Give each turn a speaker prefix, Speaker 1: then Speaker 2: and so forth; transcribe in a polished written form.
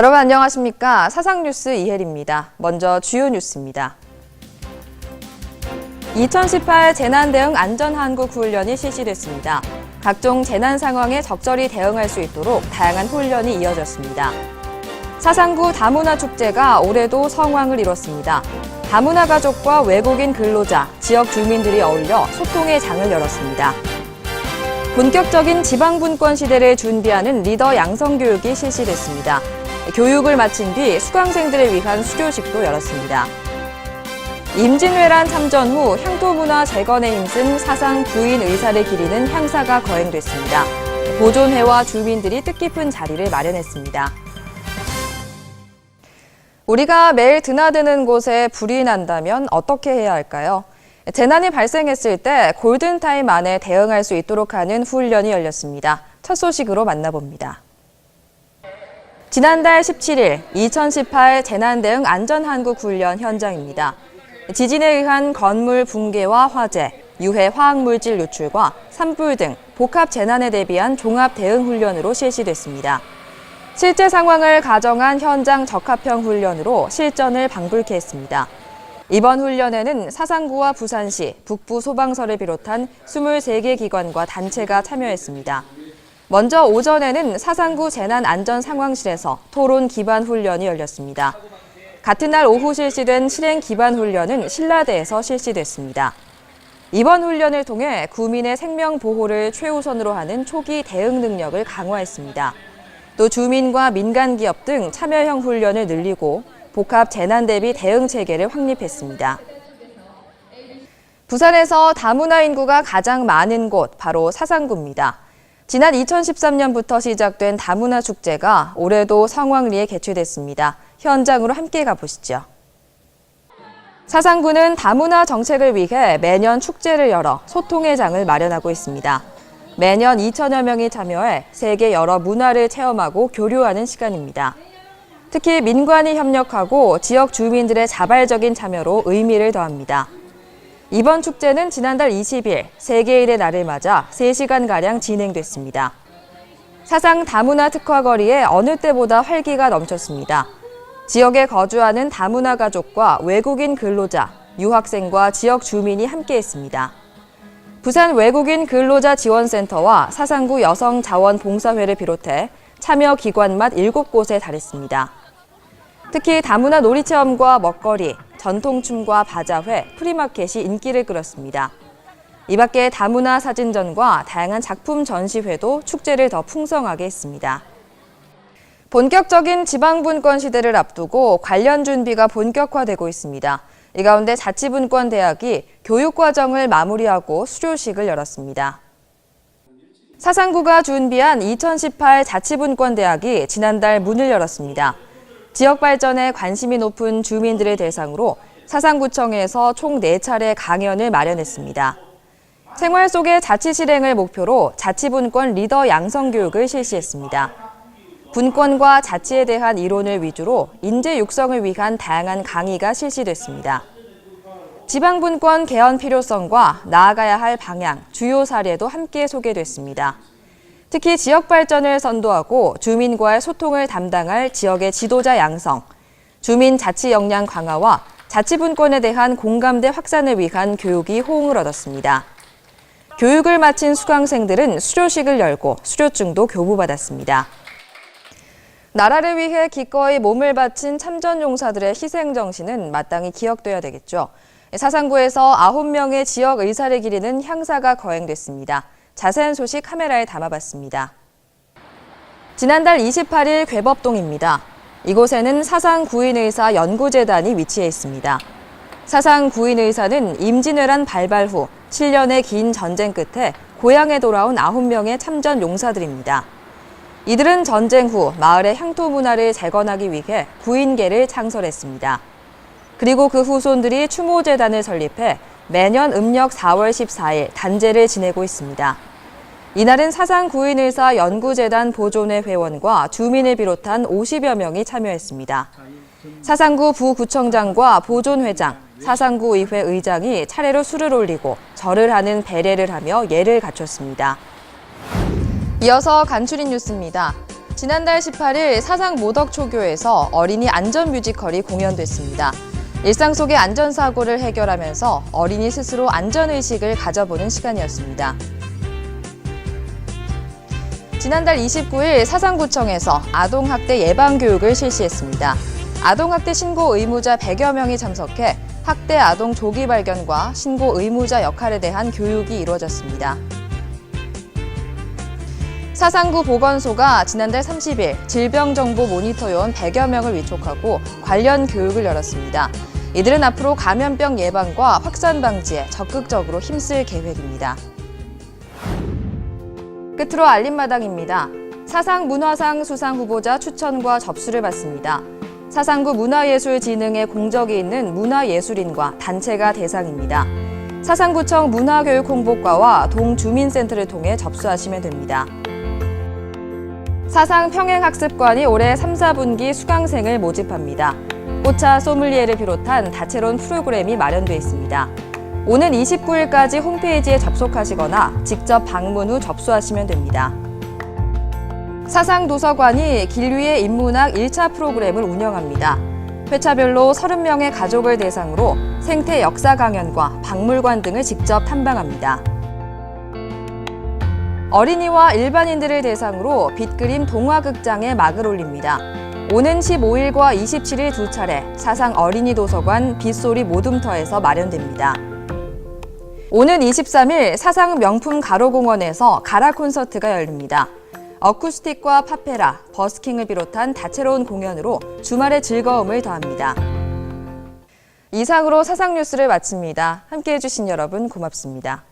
Speaker 1: 여러분 안녕하십니까? 사상뉴스 이혜리입니다. 먼저 주요 뉴스입니다. 2018 재난대응 안전한국훈련이 실시됐습니다. 각종 재난 상황에 적절히 대응할 수 있도록 다양한 훈련이 이어졌습니다. 사상구 다문화 축제가 올해도 성황을 이뤘습니다. 다문화 가족과 외국인 근로자, 지역 주민들이 어울려 소통의 장을 열었습니다. 본격적인 지방분권 시대를 준비하는 리더 양성 교육이 실시됐습니다. 교육을 마친 뒤 수강생들을 위한 수료식도 열었습니다. 임진왜란 참전 후 향토문화 재건에 힘쓴 사상 부인 의사를 기리는 향사가 거행됐습니다. 보존회와 주민들이 뜻깊은 자리를 마련했습니다. 우리가 매일 드나드는 곳에 불이 난다면 어떻게 해야 할까요? 재난이 발생했을 때 골든타임 안에 대응할 수 있도록 하는 훈련이 열렸습니다. 첫 소식으로 만나봅니다. 지난달 17일 2018 재난대응 안전한국훈련 현장입니다. 지진에 의한 건물 붕괴와 화재, 유해 화학물질 유출과 산불 등 복합 재난에 대비한 종합 대응 훈련으로 실시됐습니다. 실제 상황을 가정한 현장 적합형 훈련으로 실전을 방불케 했습니다. 이번 훈련에는 사상구와 부산시, 북부 소방서를 비롯한 23개 기관과 단체가 참여했습니다. 먼저 오전에는 사상구 재난안전상황실에서 토론 기반 훈련이 열렸습니다. 같은 날 오후 실시된 실행 기반 훈련은 신라대에서 실시됐습니다. 이번 훈련을 통해 구민의 생명 보호를 최우선으로 하는 초기 대응 능력을 강화했습니다. 또 주민과 민간 기업 등 참여형 훈련을 늘리고 복합 재난 대비 대응 체계를 확립했습니다. 부산에서 다문화 인구가 가장 많은 곳 바로 사상구입니다. 지난 2013년부터 시작된 다문화 축제가 올해도 성황리에 개최됐습니다. 현장으로 함께 가보시죠. 사상구는 다문화 정책을 위해 매년 축제를 열어 소통의 장을 마련하고 있습니다. 매년 2천여 명이 참여해 세계 여러 문화를 체험하고 교류하는 시간입니다. 특히 민관이 협력하고 지역 주민들의 자발적인 참여로 의미를 더합니다. 이번 축제는 지난달 20일 세계일의 날을 맞아 3시간가량 진행됐습니다. 사상 다문화 특화거리에 어느 때보다 활기가 넘쳤습니다. 지역에 거주하는 다문화 가족과 외국인 근로자, 유학생과 지역 주민이 함께했습니다. 부산 외국인 근로자 지원센터와 사상구 여성자원봉사회를 비롯해 참여 기관만 7곳에 달했습니다. 특히 다문화 놀이체험과 먹거리, 전통춤과 바자회, 프리마켓이 인기를 끌었습니다. 이 밖에 다문화 사진전과 다양한 작품 전시회도 축제를 더 풍성하게 했습니다. 본격적인 지방분권 시대를 앞두고 관련 준비가 본격화되고 있습니다. 이 가운데 자치분권대학이 교육과정을 마무리하고 수료식을 열었습니다. 사상구가 준비한 2018 자치분권대학이 지난달 문을 열었습니다. 지역 발전에 관심이 높은 주민들을 대상으로 사상구청에서 총 4차례 강연을 마련했습니다. 생활 속의 자치 실행을 목표로 자치분권 리더 양성 교육을 실시했습니다. 분권과 자치에 대한 이론을 위주로 인재 육성을 위한 다양한 강의가 실시됐습니다. 지방분권 개헌 필요성과 나아가야 할 방향, 주요 사례도 함께 소개됐습니다. 특히 지역 발전을 선도하고 주민과의 소통을 담당할 지역의 지도자 양성, 주민 자치 역량 강화와 자치분권에 대한 공감대 확산을 위한 교육이 호응을 얻었습니다. 교육을 마친 수강생들은 수료식을 열고 수료증도 교부받았습니다. 나라를 위해 기꺼이 몸을 바친 참전용사들의 희생정신은 마땅히 기억돼야 되겠죠. 사상구에서 9명의 지역 의사를 기리는 향사가 거행됐습니다. 자세한 소식 카메라에 담아봤습니다. 지난달 28일 괴법동입니다. 이곳에는 사상구인의사 연구재단이 위치해 있습니다. 사상구인의사는 임진왜란 발발 후 7년의 긴 전쟁 끝에 고향에 돌아온 9명의 참전 용사들입니다. 이들은 전쟁 후 마을의 향토 문화를 재건하기 위해 구인계를 창설했습니다. 그리고 그 후손들이 추모재단을 설립해 매년 음력 4월 14일 단제를 지내고 있습니다. 이날은 사상구인의사 연구재단 보존회 회원과 주민을 비롯한 50여 명이 참여했습니다. 사상구 부구청장과 보존회장, 사상구의회 의장이 차례로 술을 올리고 절을 하는 배례를 하며 예를 갖췄습니다. 이어서 간추린 뉴스입니다. 지난달 18일 사상 모덕초교에서 어린이 안전 뮤지컬이 공연됐습니다. 일상 속의 안전사고를 해결하면서 어린이 스스로 안전의식을 가져보는 시간이었습니다. 지난달 29일 사상구청에서 아동학대 예방교육을 실시했습니다. 아동학대 신고 의무자 100여 명이 참석해 학대 아동 조기 발견과 신고 의무자 역할에 대한 교육이 이루어졌습니다. 사상구 보건소가 지난달 30일 질병정보 모니터요원 100여 명을 위촉하고 관련 교육을 열었습니다. 이들은 앞으로 감염병 예방과 확산 방지에 적극적으로 힘쓸 계획입니다. 끝으로 알림마당입니다. 사상문화상 수상 후보자 추천과 접수를 받습니다. 사상구 문화예술진흥에 공적이 있는 문화예술인과 단체가 대상입니다. 사상구청 문화교육홍보과와 동주민센터를 통해 접수하시면 됩니다. 사상평행학습관이 올해 3, 4분기 수강생을 모집합니다. 꽃차 소믈리에를 비롯한 다채로운 프로그램이 마련되어 있습니다. 오는 29일까지 홈페이지에 접속하시거나 직접 방문 후 접수하시면 됩니다. 사상도서관이 길위의 인문학 1차 프로그램을 운영합니다. 회차별로 30명의 가족을 대상으로 생태 역사 강연과 박물관 등을 직접 탐방합니다. 어린이와 일반인들을 대상으로 빛그림 동화극장에 막을 올립니다. 오는 15일과 27일 두 차례 사상 어린이 도서관 빗소리 모둠터에서 마련됩니다. 오는 23일 사상 명품 가로공원에서 가라 콘서트가 열립니다. 어쿠스틱과 파페라, 버스킹을 비롯한 다채로운 공연으로 주말의 즐거움을 더합니다. 이상으로 사상 뉴스를 마칩니다. 함께해 주신 여러분 고맙습니다.